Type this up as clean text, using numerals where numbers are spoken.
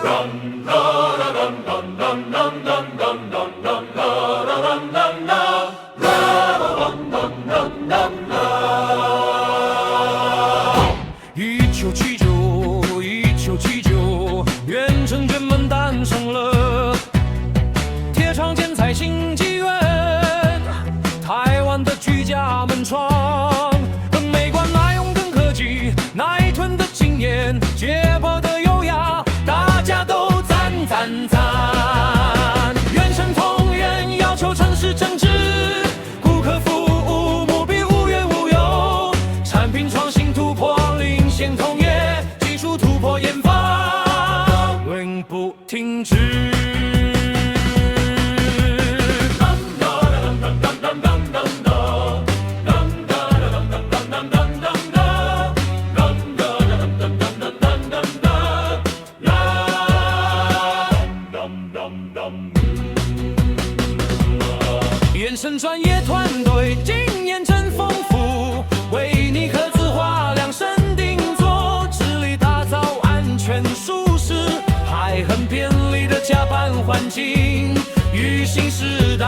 1979，远征军们诞生了，铁厂建材新纪元，台湾的居家门窗，美观耐用跟科技，耐吞的经验，结巴的优雅，大家都赞赞赞。原生同源，要求城市政治，顾客服务目标无怨无尤，产品创新突破领先同业，技术突破研发永不停止。延伸专业团队，经验真丰富，为你客制化量身定做，致力打造安全舒适还很便利的加班环境，与新时代